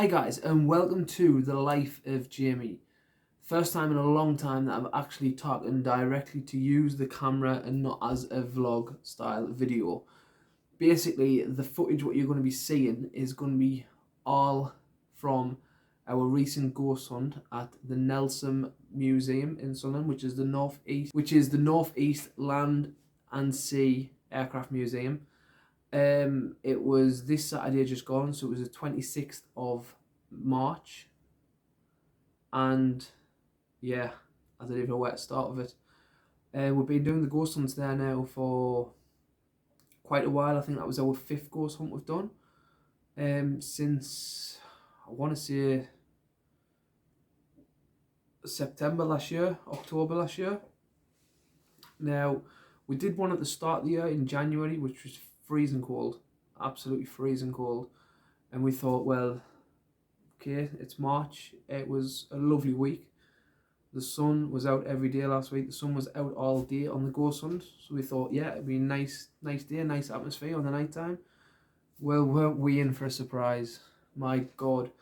Hi guys, and welcome to The Life of Jamie. First time in a long time that I'm actually talking directly to use the camera and not as a vlog style video. Basically, the footage what you're going to be seeing is going to be all from our recent ghost hunt at the Nelsam Museum in Sunderland, which is the Northeast Land and Sea Aircraft Museum. It was this Saturday just gone, so it was the 26th of March, and yeah, I don't even know where to start with it. We've been doing the ghost hunts there now for quite a while. I think that was our 5th ghost hunt we've done since, I want to say, September last year, October last year. Now, we did one at the start of the year in January, which was freezing cold, absolutely freezing cold, and we thought, well, okay, it's March. It was a lovely week. The sun was out every day last week. The sun was out all day on the ghost hunt, so we thought, yeah, it'd be a nice day, nice atmosphere on the night time. Well, weren't we in for a surprise? My God.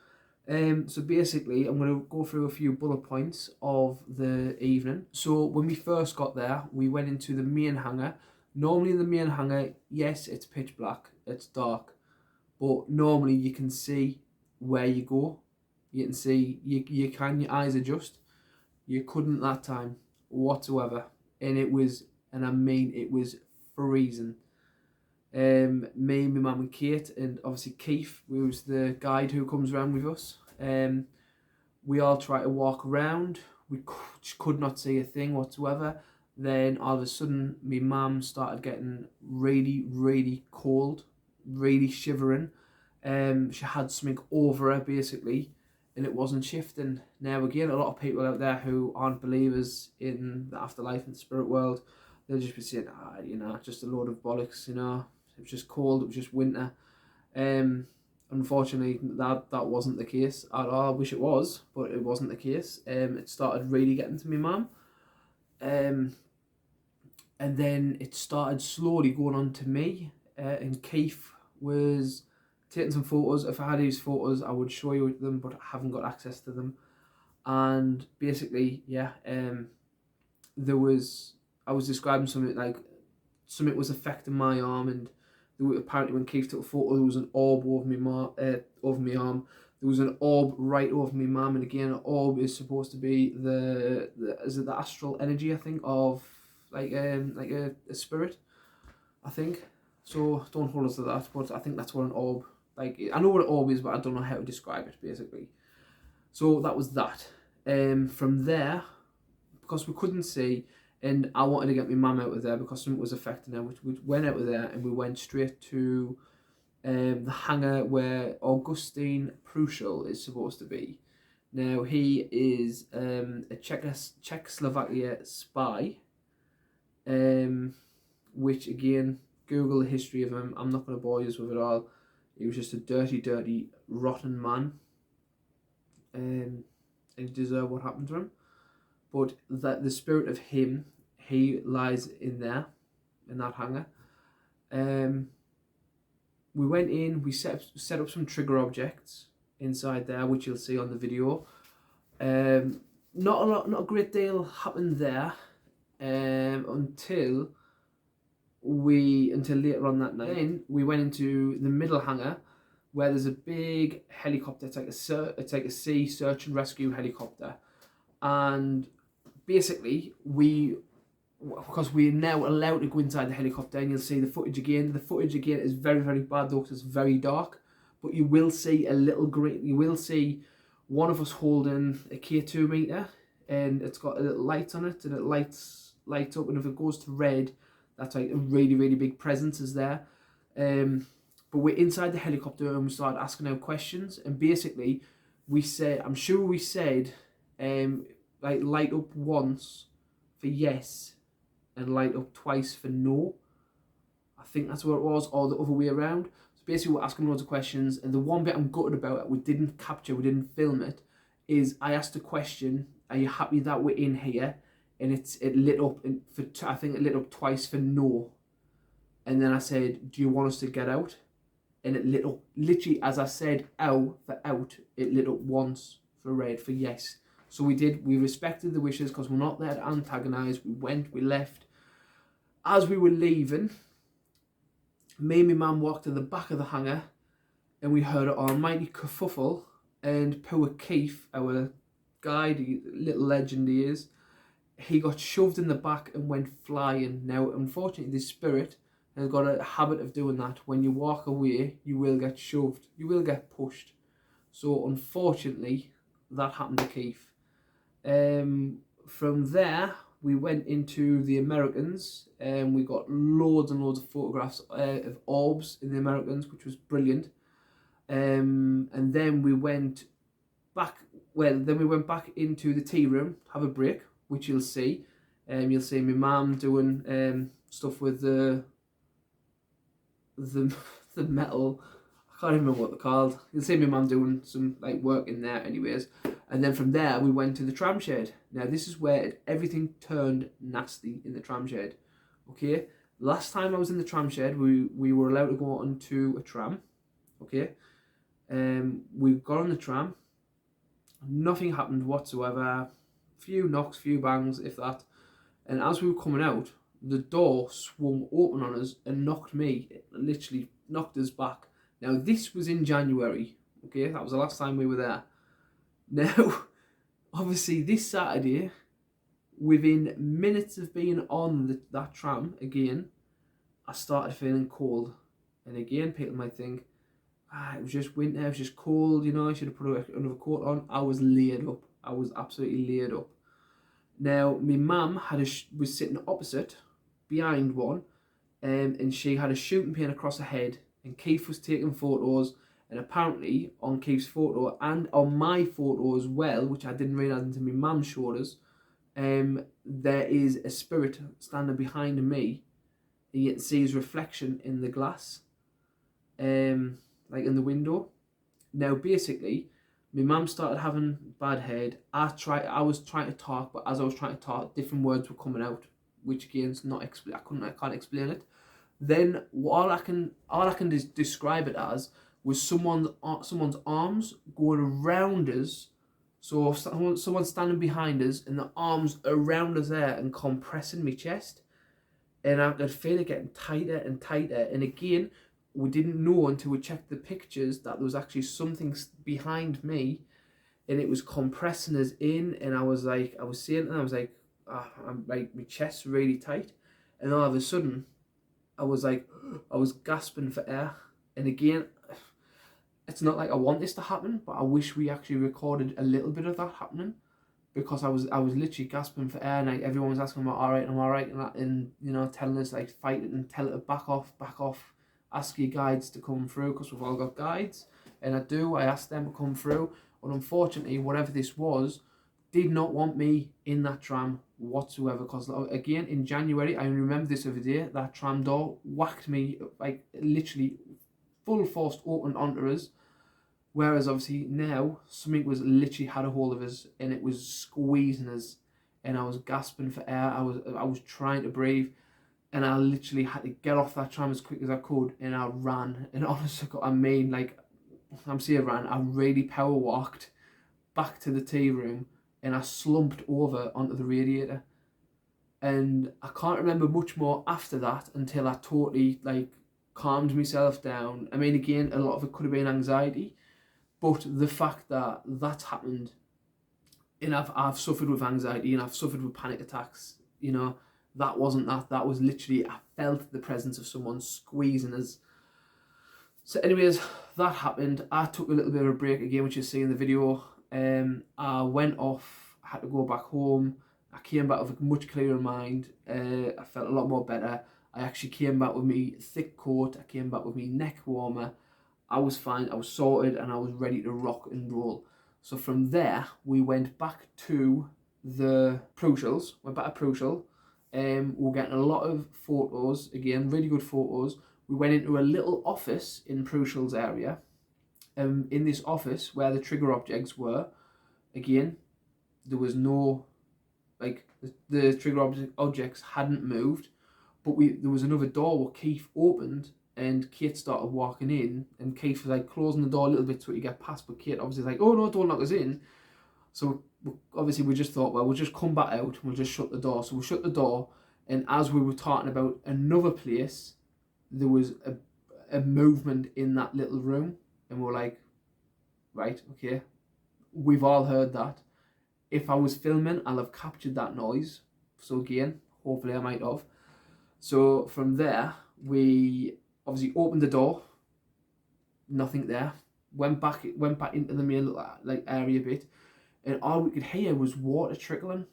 So basically, I'm going to go through a few bullet points of the evening. So when we first got there, we went into the main hangar. Normally in the main hangar, yes, it's pitch black, it's dark, but normally you can see where you go. You can see, your eyes adjust. You couldn't that time whatsoever, and it was freezing. Me, my mum and Kate, and obviously Keith, who was the guide who comes around with us. We all tried to walk around. We just could not see a thing whatsoever. Then all of a sudden, my mum started getting really cold, really shivering. She had something over her basically, and it wasn't shifting. Now again, a lot of people out there who aren't believers in the afterlife and the spirit world, they'll just be saying, just a load of bollocks, it was just cold, it was just winter. Unfortunately, that wasn't the case at all. I wish it was, but it wasn't the case. It started really getting to my mum. And then it started slowly going on to me, and Keith was taking some photos. If I had these photos, I would show you them, but I haven't got access to them. And basically, yeah, I was describing something like something was affecting my arm, and apparently when Keith took a photo, there was an orb over my arm. There was an orb right over my mum, and again, an orb is supposed to be the astral energy, I think, of like a spirit, I think. So don't hold us to that, but I think that's what an orb, like, I know what an orb is, but I don't know how to describe it basically. So that was that. From there, because we couldn't see, and I wanted to get my mum out of there because something was affecting her, which we went out of there and we went straight to the hangar where Augustine Prushel is supposed to be. Now, he is a Czechoslovakia spy, which again, Google the history of him. I'm not going to bore you with it all. He was just a dirty, rotten man, and he deserved what happened to him. But that the spirit of him, he lies in there, in that hangar. We went in, we set up some trigger objects inside there, which you'll see on the video. Not a great deal happened there, until later on that night. Then we went into the middle hangar, where there's a big helicopter. It's like a sea search and rescue helicopter, and basically because we're now allowed to go inside the helicopter, and you'll see the footage again. The footage again is very bad though, because it's very dark. But you will see a little green. You will see one of us holding a K2 meter, and it's got a little light on it, and it lights up. And if it goes to red, that's like a really big presence is there. But we're inside the helicopter, and we started asking out questions. And basically, we said, I'm sure we said, like, light up once for yes and light up twice for no. I think that's what it was, or the other way around. So basically we're asking loads of questions, and the one bit I'm gutted about that we didn't capture, we didn't film it, is I asked a question, are you happy that we're in here? And it lit up, and I think it lit up twice for no. And then I said, do you want us to get out? and it lit up, literally, as I said, ow for out, it lit up once for red, for yes. So we respected the wishes because we're not there to antagonise. We went, we left. As we were leaving, me and my mum walked to the back of the hangar, and we heard an almighty kerfuffle, and poor Keith, our guide, little legend he is, he got shoved in the back and went flying. Now, unfortunately, this spirit has got a habit of doing that. When you walk away, you will get shoved. You will get pushed. So, unfortunately, that happened to Keith. From there, we went into the Americans, and we got loads and loads of photographs of orbs in the Americans, which was brilliant. And then we went back. Well, then we went back into the tea room, have a break, which you'll see. You'll see my mum doing stuff with the metal. I can't even remember what they're called. You'll see my mum doing some like work in there, anyways. And then from there we went to the tram shed. Now this is where everything turned nasty in the tram shed. Okay, last time I was in the tram shed, we were allowed to go onto a tram. Okay, we got on the tram. Nothing happened whatsoever. Few knocks, few bangs, if that. And as we were coming out, the door swung open on us and knocked me. It literally knocked us back. Now, this was in January. Okay, that was the last time we were there. Now, obviously, this Saturday, within minutes of being on that tram again, I started feeling cold. And again, people might think, it was just winter, it was just cold, you know, I should have put another coat on. I was laid up. I was absolutely laid up. Now, my mum was sitting opposite, behind one, and she had a shooting pain across her head, and Keith was taking photos, and apparently on Keith's photo and on my photo as well, which I didn't realise until my mum showed us, there is a spirit standing behind me, and you can see his reflection in the glass, like in the window. Now, basically, my mum started having bad head. I was trying to talk, but as I was trying to talk, different words were coming out, which again is not I can't explain it. Then all I can describe it as was someone's arms going around us. So someone standing behind us, and the arms around us there and compressing my chest, and I could feel it getting tighter and tighter. And again, we didn't know until we checked the pictures that there was actually something behind me, and it was compressing us in. And I was like, I was I'm like, my chest's really tight. And all of a sudden, I was gasping for air. And again, it's not like I want this to happen, but I wish we actually recorded a little bit of that happening, because I was literally gasping for air, and like everyone was asking, "I'm all right," and you know, telling us like fight it and tell it to back off. Ask your guides to come through, because we've all got guides, and I asked them to come through, and unfortunately, whatever this was, did not want me in that tram whatsoever, because again, in January, I remember this other day, that tram door whacked me, like literally full force open onto us, whereas obviously now, something was literally had a hold of us, and it was squeezing us, and I was gasping for air, I was trying to breathe, and I literally had to get off that tram as quick as I could, and I ran. And honestly, I really power walked back to the tea room, and I slumped over onto the radiator. And I can't remember much more after that until I totally like calmed myself down. I mean, again, a lot of it could have been anxiety, but the fact that that's happened, and I've suffered with anxiety, and I've suffered with panic attacks, you know. That wasn't that. That was literally, I felt the presence of someone squeezing us. So anyways, that happened. I took a little bit of a break again, which you see in the video. I went off, I had to go back home. I came back with a much clearer mind. I felt a lot more better. I actually came back with me thick coat. I came back with me neck warmer. I was fine. I was sorted, and I was ready to rock and roll. So from there, we went back to the Prushals. Went back to Prushal. We're getting a lot of photos, again, really good photos. We went into a little office in Prushal's area. In this office, where the trigger objects were, again, there was no, like, the trigger objects hadn't moved, but there was another door where Keith opened, and Kate started walking in, and Keith was like closing the door a little bit so he get past, but Kate obviously was like, oh no, don't lock us in. So obviously we just thought, well, we'll just come back out and we'll just shut the door. So we shut the door, and as we were talking about another place, there was a movement in that little room, and we're like, right, okay, we've all heard that. If I was filming, I'll have captured that noise. So again, hopefully I might have. So from there, we obviously opened the door. Nothing there. Went back into the main like area bit, and all we could hear was water trickling.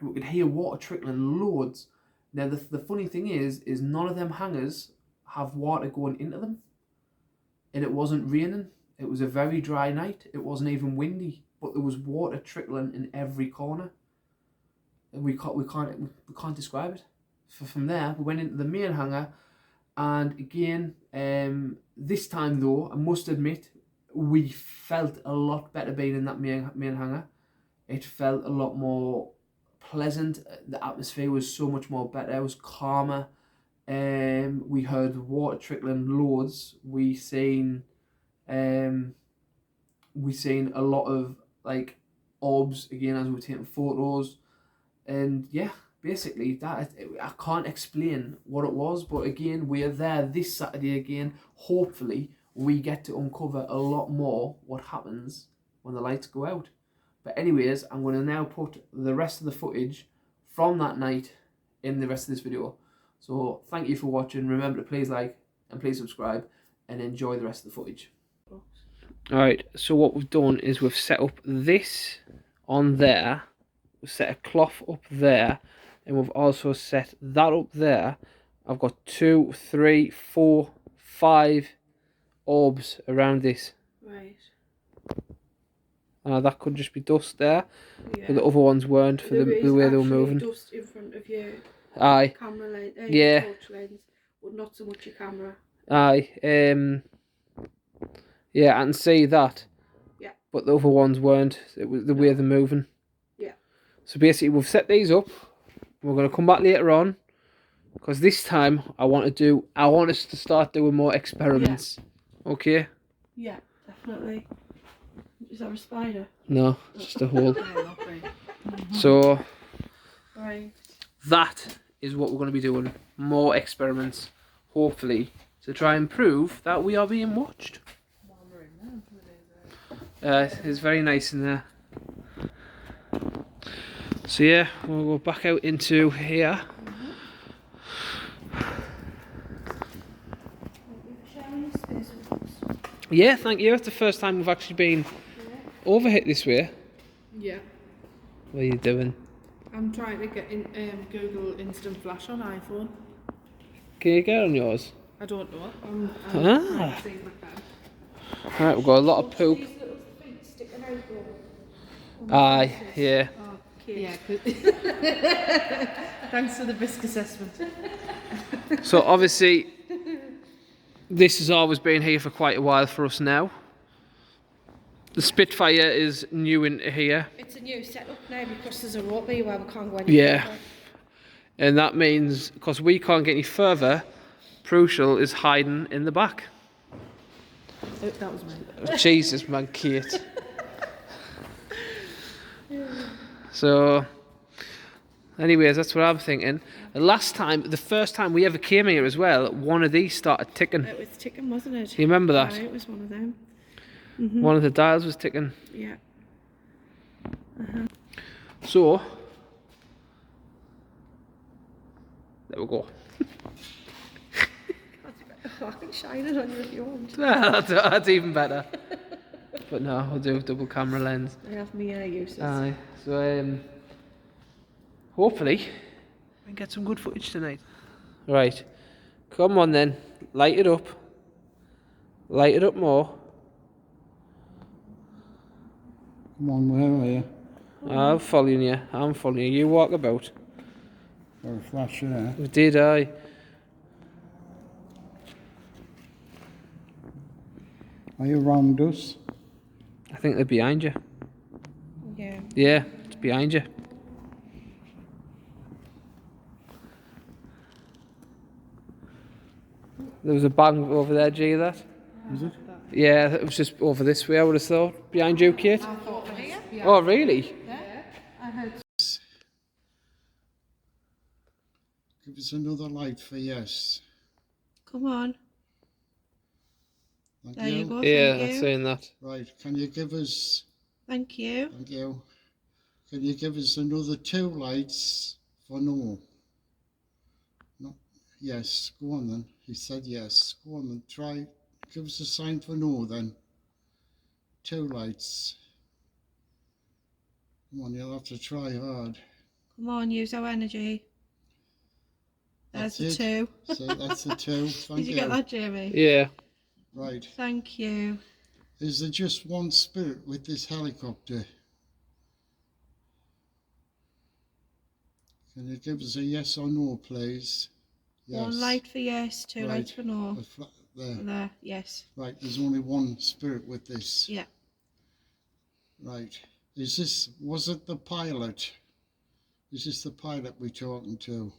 We could hear water trickling loads. Now the funny thing is none of them hangers have water going into them, and it wasn't raining. It was a very dry night. It wasn't even windy, but there was water trickling in every corner, and we can't describe it. So from there, we went into the main hangar, and again, this time though, I must admit, we felt a lot better being in that main hangar. It felt a lot more pleasant. The atmosphere was so much more better. It was calmer. We heard water trickling loads. We seen a lot of like orbs again as we were taking photos, and yeah, basically that I can't explain what it was, but again, we are there this Saturday again. Hopefully we get to uncover a lot more what happens when the lights go out. But anyways, I'm going to now put the rest of the footage from that night in the rest of this video. So thank you for watching. Remember to please like and please subscribe, and enjoy the rest of the footage. Alright, so what we've done is we've set up this on there. We've set a cloth up there, and we've also set that up there. I've got 2, 3, 4, 5 orbs around this. Right. That could just be dust there, Yeah. but the other ones weren't for the way they were moving. Dust in front of your Aye. camera lens, Yeah. torch lens, but not so much your camera. Aye. Yeah, I can see that. Yeah. But the other ones weren't. It was the way they're moving. Yeah. So basically, we've set these up. We're going to come back later on, because this time I want us to start doing more experiments. Yeah. Okay. Yeah, definitely. Is that a spider? No, it's just a hole. So, right. That is what we're going to be doing. More experiments, hopefully, to try and prove that we are being watched. It's very nice in there. So yeah, we'll go back out into here. Yeah, thank you. It's the first time we've actually been over hit this way. Yeah. What are you doing? I'm trying to get in Google Instant Flash on iPhone. Can you get on yours? I don't know. I'm Ah. trying to see if I can. Alright, we've got a lot of poop. These little feet sticking out though. Aye, yeah. Oh, yeah. Thanks for the risk assessment. So obviously, this has always been here for quite a while for us now. The Spitfire is new into here. It's a new setup now because there's a rope where we can't go any Yeah. further. And that means, because we can't get any further, Crucial is hiding in the back. Oh, that was me. Oh, Jesus, man, Kate. So, anyways, that's what I'm thinking. The first time we ever came here as well, one of these started ticking. It was ticking, wasn't it? Do you remember that? Right, it was one of them. One of the dials was ticking. Yeah. So, there we go. I can shine it on you if you want. That's even better. But no, I'll do a double camera lens. I have me uses. Aye. So, hopefully, we can get some good footage tonight. Right. Come on then. Light it up. Light it up more. Come on, where are you? I'm following you. I'm following you. You walk about. Got a flash there. We did, aye. Are you around us? I think they're behind you. Yeah. Yeah, it's behind you. There was a bang over there, G, that? Is it? Yeah, it was just over this way, I would have thought. Behind you, Kate? I thought it was. Yeah. Oh, really? Yeah. I heard. Give us another light for yes. Come on. Thank There you. you go. Yeah, Thank you. saying that. Right, can you give us... Thank you. Thank you. Can you give us another 2 lights for no? No. Yes, go on then. He said yes. Go on then. Try. Give us a sign for no then. 2 lights. Come on, you'll have to try hard. Come on, use our energy. There's That's the it. 2. So that's the 2. Thank Did you get that, Jamie? Yeah. Right. Thank you. Is there just one spirit with this helicopter? Can you give us a yes or no, please? Yes. 1 light for yes, 2 lights for no. There. There, yes. Right, there's only one spirit with this. Yeah. Right. Was it the pilot? Is this the pilot we're talking to?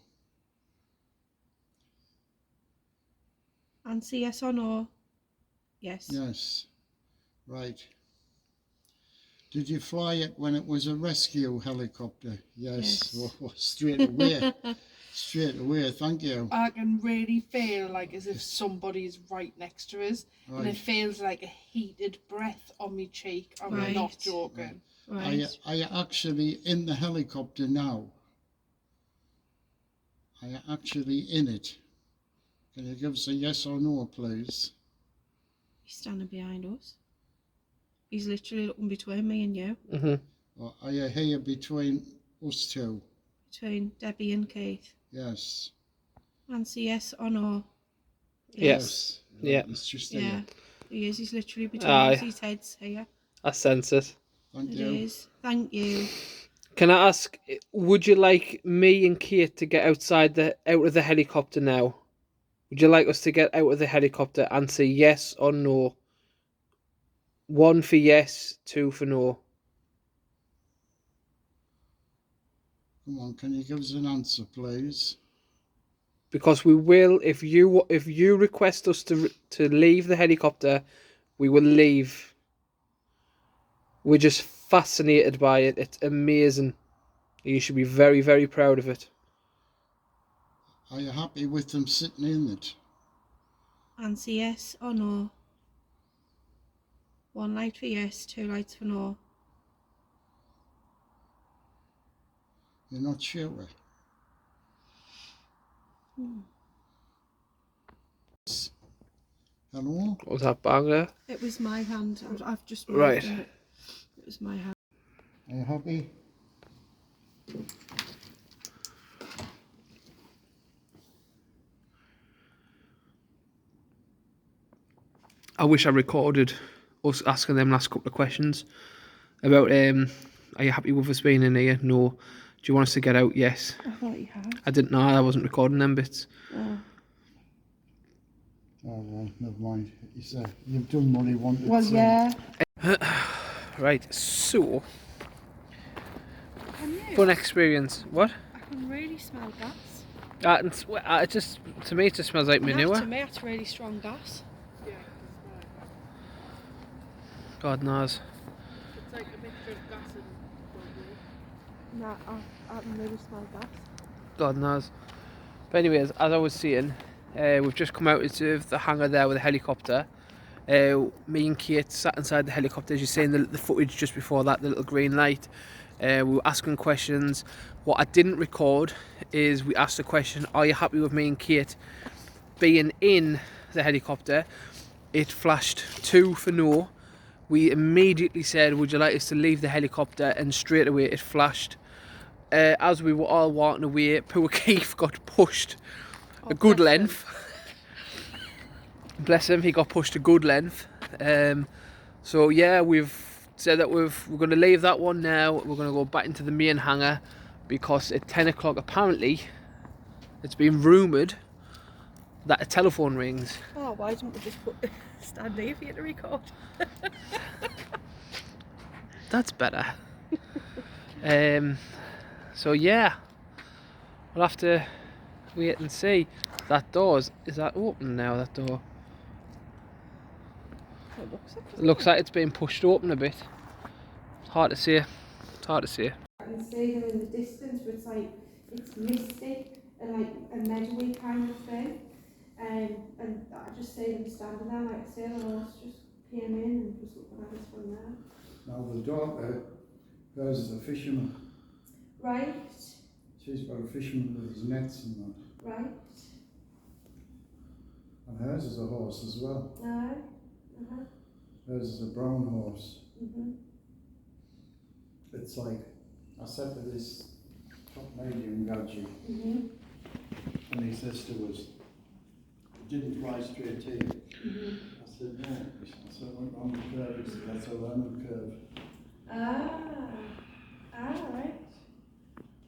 Answer yes or no. Yes. Yes. Right. Did you fly it when it was a rescue helicopter? Yes. Yes. Well, straight away. Straight away, thank you. I can really feel like as if somebody's right next to us, and it Right. feels like a heated breath on my cheek. I'm Right. not joking. Right. Are you actually in the helicopter now? Are you actually in it? Can you give us a yes or no, please? He's standing behind us. He's literally looking between me and you. Or are you here between us two? Between Debbie and Keith. Yes. Answer yes or no. Yes. Right, Yeah. it's just Yeah. here. He is. He's literally between Aye. us. His head's here. I sense it. Thank It you. is. Thank you. Can I ask, would you like me and Kate to get out of the helicopter now? Would you like us to get out of the helicopter and say yes or no? 1 for yes, 2 for no. Come on, can you give us an answer, please? Because we will, if you request us to leave the helicopter, we will leave. We're just fascinated by it. It's amazing. You should be very, very proud of it. Are you happy with them sitting in it? Answer yes or no. 1 light for yes, 2 lights for no. You're not sure? Hello? What was that bang there? It was my hand. I've just moved Right. It was my hand. Are you happy? I wish I recorded us asking them last couple of questions about are you happy with us being in here? No. Do you want us to get out? Yes. I thought you had. I didn't know. I wasn't recording them bits. Oh. Oh, well, never mind. You've done what he wanted. Well, so- yeah. Right. So, Can you? fun experience. What? I can really smell gas. It just, to me, it just smells like To manure. me, it's really strong gas. Yeah. God knows. It's like a mixture of gas and No, I can really smell gas. God knows. But anyways, as I was saying, we've just come out of the hangar there with a helicopter. Me and Kate sat inside the helicopter, as you see in the footage just before that, the little green light. We were asking questions. What I didn't record is we asked the question, are you happy with me and Kate being in the helicopter? It flashed 2 for no. We immediately said, would you like us to leave the helicopter? And straight away it flashed. As we were all walking away, poor Keith got pushed a good bless him. length. Bless him, he got pushed a good length. So yeah, we've said that we're going to leave that one now. We're going to go back into the main hangar because at 10 o'clock apparently it's been rumoured that a telephone rings. Oh, why didn't we just stand there for you to record? That's better. So yeah, we'll have to wait and see. That door's, is that open now, that door? It looks like, It looks like it's been pushed open a bit. It's hard to see. It's hard to see. I can see them in the distance, but it's like, it's misty and like a meadowy kind of thing. And I just see them standing there, like I say, the horse just came in and was looking at us from there. Now the daughter, hers is a fisherman. Right, She's got a fisherman with his nets and that. right. And hers is a horse as well. Aye. Hers is a brown horse. Mhm. It's like, I said to this top medium gadget, Mhm. and he says to us, it didn't fly straight to you. Mhm. I said, no. I said, I went on the curve. He said, that's a learning curve. Right.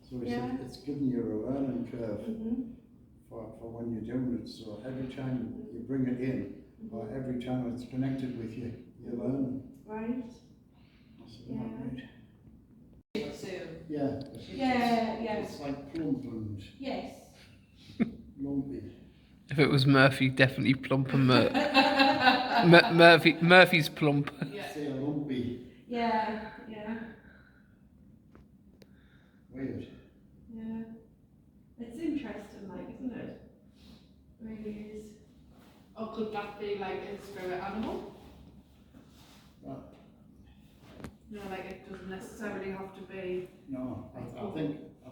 So he Yeah. said, it's giving you a learning curve Mhm. for when you're doing it. So every time you bring it in, or every time it's connected with you, you're learning. Right. I said, Yeah. oh, right. Soon. Yeah. Yeah. It's like plump and Yes. lumpy. If it was Murphy, definitely plump and Murphy's plump. Say lumpy. Yeah. Weird. Yeah. It's interesting, like, isn't it? It really is. Or could that be like a spirit animal? But, You know, like it doesn't necessarily have to be. no, I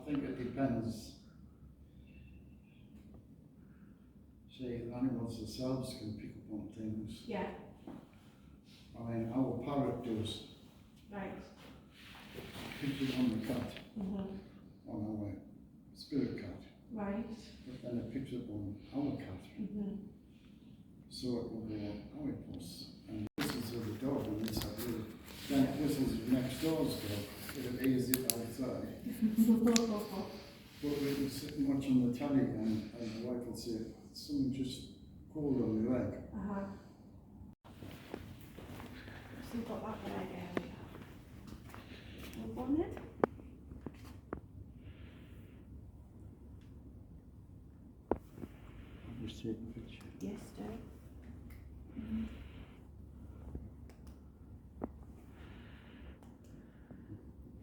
think it depends. See, animals themselves can pick up on things. Yeah. I mean, our parrot does. Right. Picks it on the cat, Mhm. on our spirit cat. Right. But then it picks up on our cat. Mhm. So it will go on our puss. And this is the dog, and this is the then this is next door's dog. It is it outside. But we were sitting watching the telly, and the wife will say, someone just called on the leg. Still got that leg area. On it. I'll just take a picture. Yes, Dave.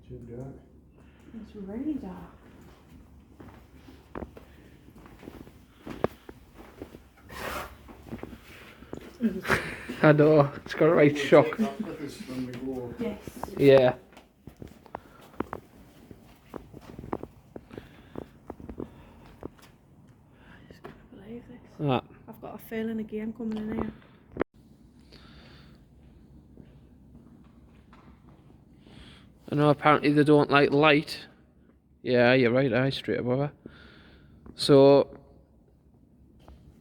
Too dark. It's really dark. I know, it's got a right shock. We'll take that with us when we go. Yes. Yeah. I just can't believe this. That. I've got a feeling a game coming in here. I know apparently they don't like light. Yeah, you're right, aye, straight above her. So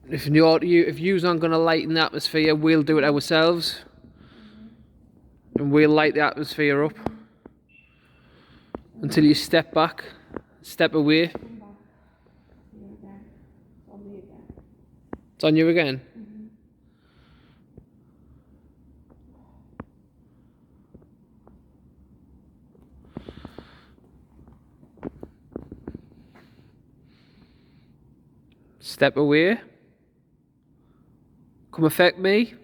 if you's aren't gonna lighten the atmosphere, we'll do it ourselves. And we'll light the atmosphere up. Until you step back, step away. Come back. Here again. It's on me again. It's on you again. Step away. Come affect me.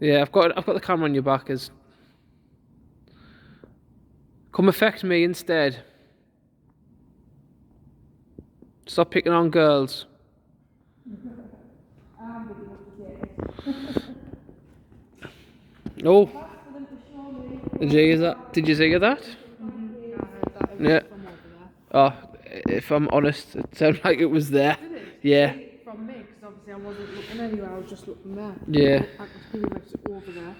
Yeah, I've got the camera on your back. As come affect me instead. Stop picking on girls. Oh, did you hear that? Did you hear that? Yeah. From over there. Oh, if I'm honest, it sounded like it was there. Did it? Yeah. From me, because obviously I wasn't looking anywhere, I was just looking there. Yeah. I could feel like it's over there.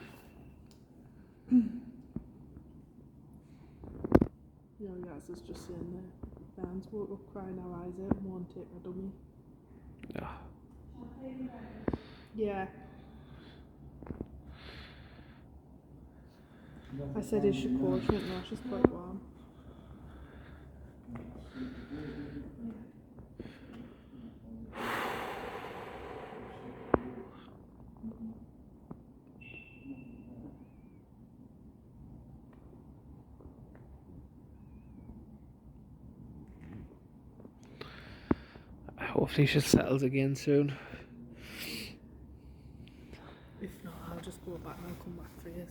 Yes, it's just saying there. Bands woke up crying our eyes out and won't take my dummy. Ah. Yeah. I said he should call, she went, no, she's quite warm. Hopefully she settles again soon. If not, I'll just go back and I'll come back for you.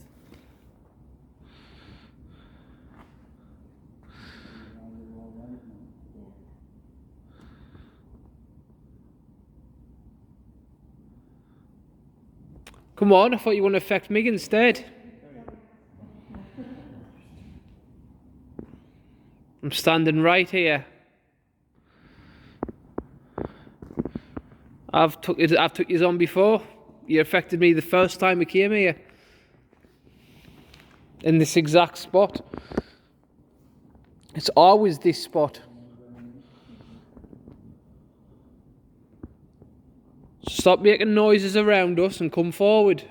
Come on, I thought you were going to affect me instead. I'm standing right here. I've took you on before. You affected me the first time we came here. In this exact spot. It's always this spot. Stop making noises around us and come forward.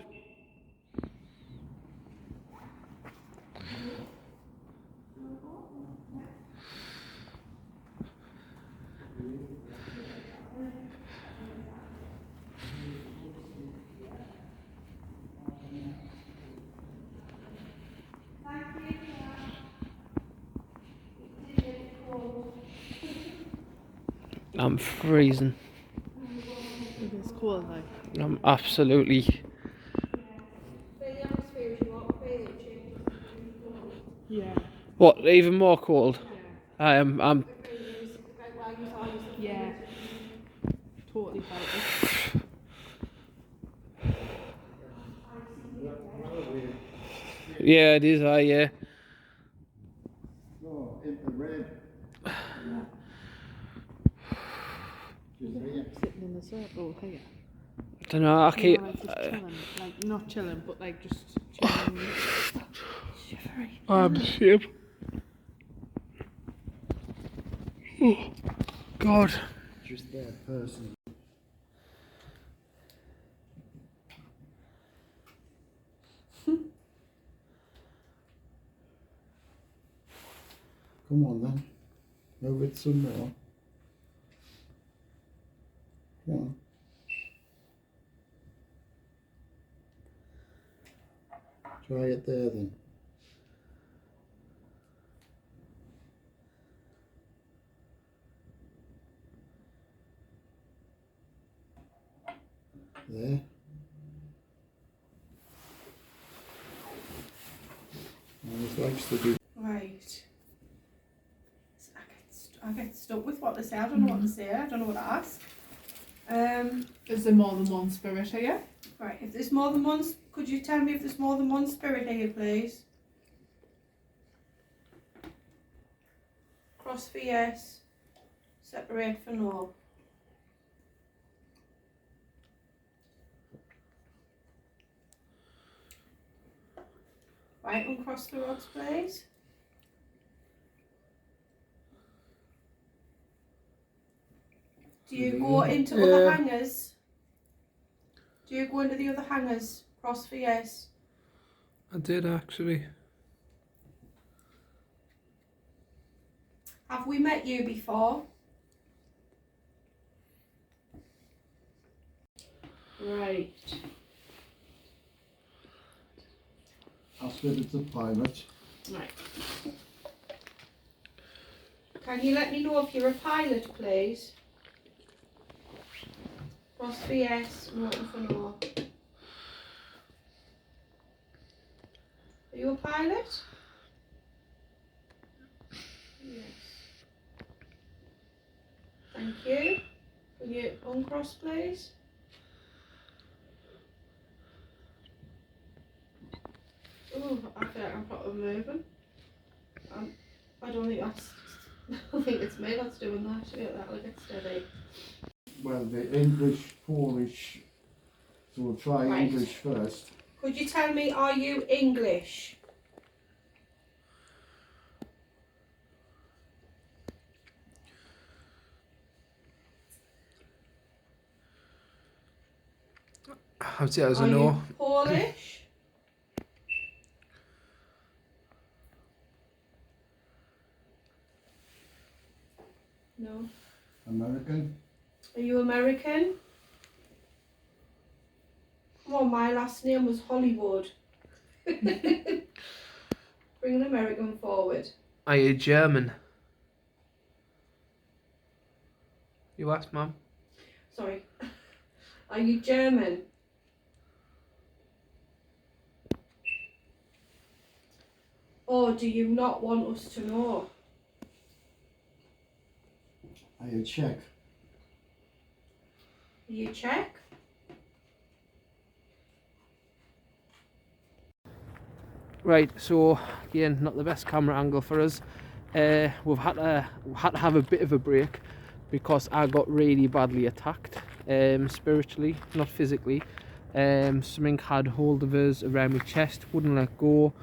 I'm freezing. It is cold, like. I'm absolutely... Yeah. What, even more cold? Yeah. I'm... Yeah. Totally felt it. Yeah, it is, yeah. Oh, infrared. Sitting in a circle here. I don't know, I keep... Like just chilling. Like, not chilling, but like just chilling. Shivery. I'm shit. Oh, God. Just that person. Come on then. Move it some more. Come on. Try it there then. There. Always likes to do. Right. I get stuck with what they say. I don't know what to say. I don't know what to ask. Is there more than one spirit here? Right. If there's more than one, could you tell me if there's more than one spirit here, please? Cross for yes. Separate for no. Right, uncross the rods, please. Do you go into other hangers? Do you go into the other hangers? Cross for yes. I did actually. Have we met you before? Right. Ask if it's a pilot. Right. Can you let me know if you're a pilot, please? Cross for yes, nothing for no. Are you a pilot? Yes. Thank you. Can you uncross, please? Oh, I feel like I'm probably moving. I don't think that's. I think it's me that's doing that. That'll get steady. Well, the English, Polish. So we'll try Right. English first. Could you tell me, are you English? I'd say as a Are no. you Polish? No. American. Are you American? Come on, my last name was Hollywood. Bring an American forward. Are you German? You asked, Mum. Sorry. Are you German? Or do you not want us to know? Are you Czech? Are you Czech? Right, so again, not the best camera angle for us. We've had to have a bit of a break because I got really badly attacked, spiritually, not physically. Something had hold of us around my chest, wouldn't let go.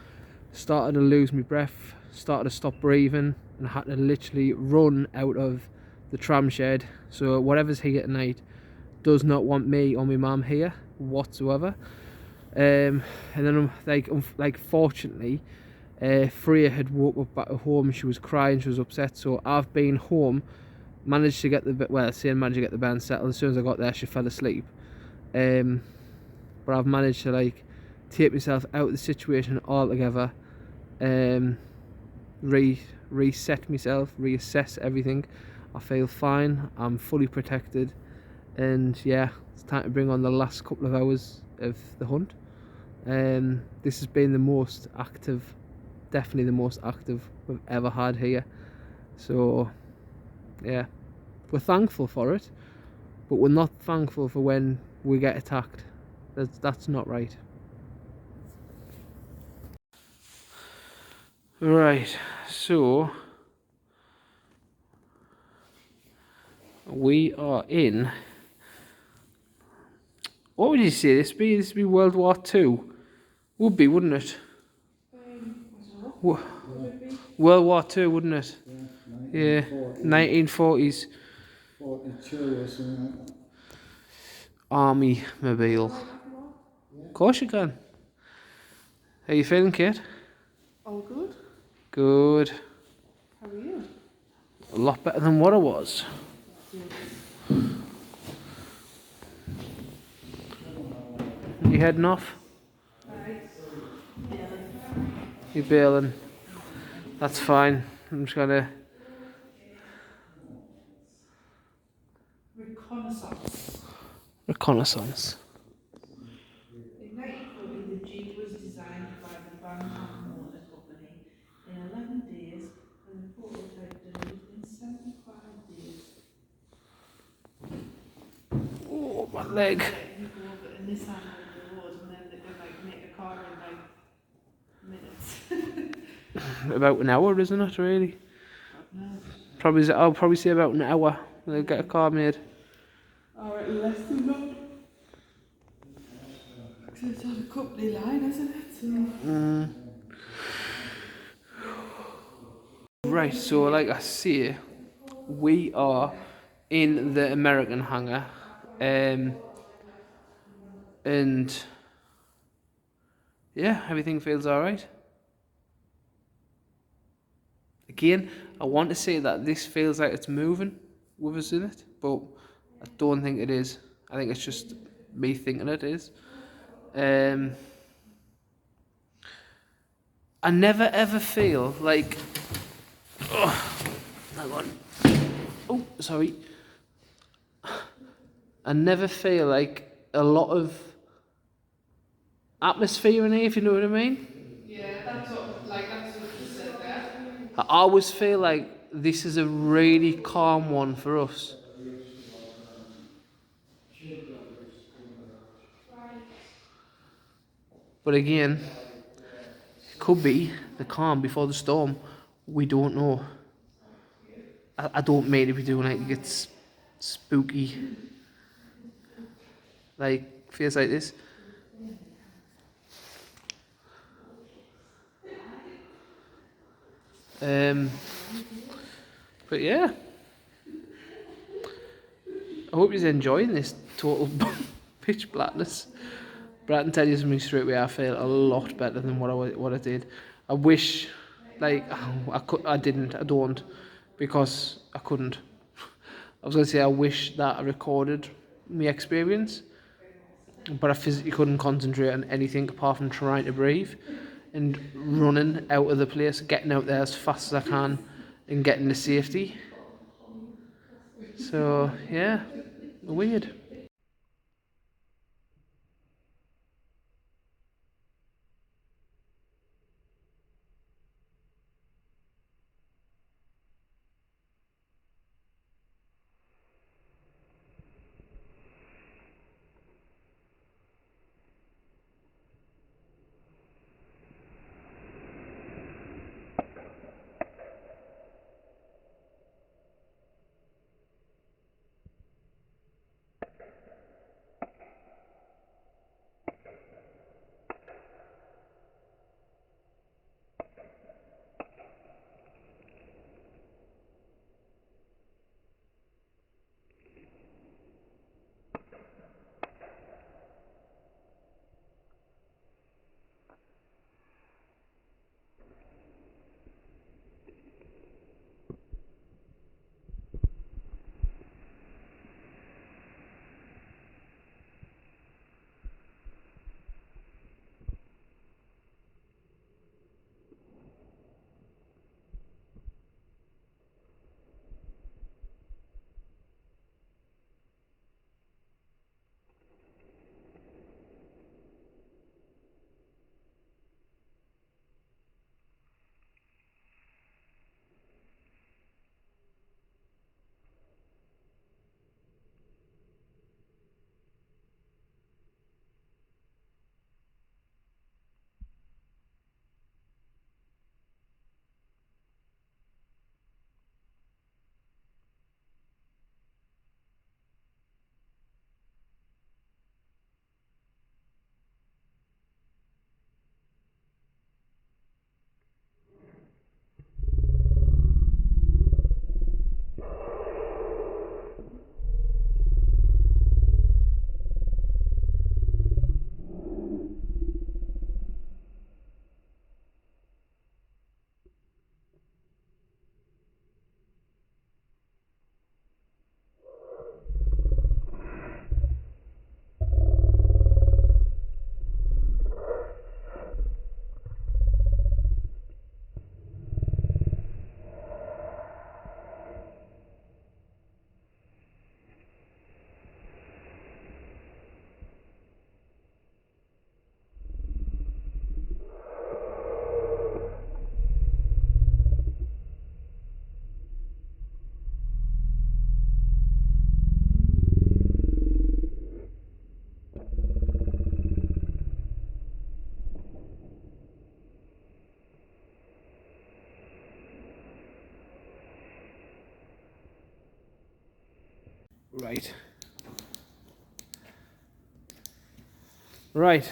Started to lose my breath, started to stop breathing, and I had to literally run out of the tram shed. So whatever's here tonight does not want me or my mum here whatsoever. And then fortunately, Freya had woke up back at home. She was crying, she was upset, so I've been home, managed to get the managed to get the band settled. As soon as I got there, she fell asleep. But I've managed to like take myself out of the situation altogether, reset myself, reassess everything. I feel fine, I'm fully protected, and yeah, it's time to bring on the last couple of hours of the hunt. This has been the most active, definitely the most active we've ever had here. So yeah, we're thankful for it, but we're not thankful for when we get attacked. That's not right. Right, so we are in, what would you say this be? This would be World War Two. Would be, wouldn't it? World War Two, wouldn't it? Yeah, 1940s. 42 or something. Army mobile. Of course you can. How you feeling, Kate? All good? Good. How are you? A lot better than what I was. You heading off? You bailing? That's fine. I'm just gonna... Reconnaissance. In 1940, the Jeep was designed by the Van Ham Motor Company in 11 days and the prototype delivered in 75 days. Oh, my leg. You go over a Nissan over the road and then they can like make a car in like minutes. About an hour, isn't it, really? No. I'll probably say about an hour. They'll get a car made. Or less than that. Because it's on a company line, isn't it? So. Right, so like I say, we are in the American hangar, and yeah, everything feels alright. Again, I want to say that this feels like it's moving with us in it, but I don't think it is. I think it's just me thinking it is. I never ever feel like... Oh, hang on. Oh, sorry. I never feel like a lot of atmosphere in here, if you know what I mean. Yeah, that's what you said there. I always feel like this is a really calm one for us. But again, it could be the calm before the storm. We don't know. I don't mean to be doing like it gets spooky. Like, feels like this. But yeah, I hope you're enjoying this total pitch blackness. But I can tell you something straight away. I feel a lot better than what I did. I wish, like, I don't, because I couldn't. I was gonna say I wish that I recorded my experience, but I physically couldn't concentrate on anything apart from trying to breathe and running out of the place, getting out there as fast as I can, and getting to safety. So yeah, Weird. Right. Right.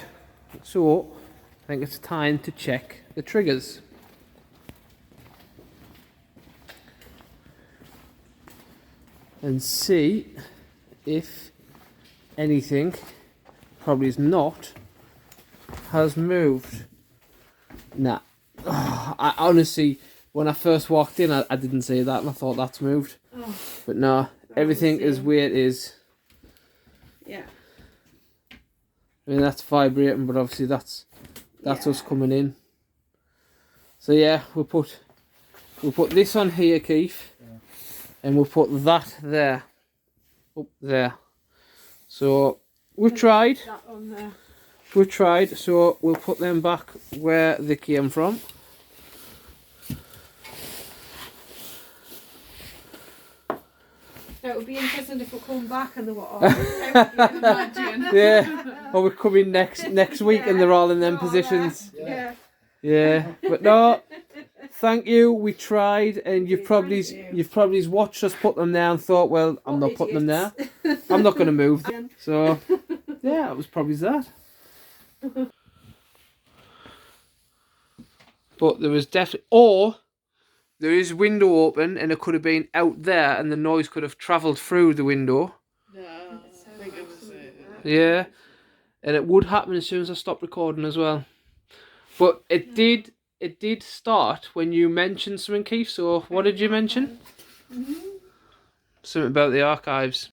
So, I think it's time to check the triggers. And see if anything, probably is not, has moved. Nah. I honestly, when I first walked in, I didn't see that and I thought that's moved. Oh, But no, everything is where it is. yeah. I mean, that's vibrating, but obviously that's Yeah. us coming in. So yeah, we'll put this on here, Keith, and we'll put that there, up there. So we've tried. That on there. We've tried. So we'll put them back where they came from. It would be interesting if we come back and they were all. Imagine. Yeah. Or we're coming next week and they're all in them positions. Yeah. Yeah. But no. Thank you. We tried, and you've probably watched us put them there and thought, well, I'm not putting them there. I'm not going to move them. So yeah, it was probably that. But there was definitely, or there is window open, and it could have been out there, and the noise could have travelled through the window. No, I think it was it. Yeah, and it would happen as soon as I stopped recording as well. But it did. It did start when you mentioned something, Keith. So what did you mention? Something about the archives.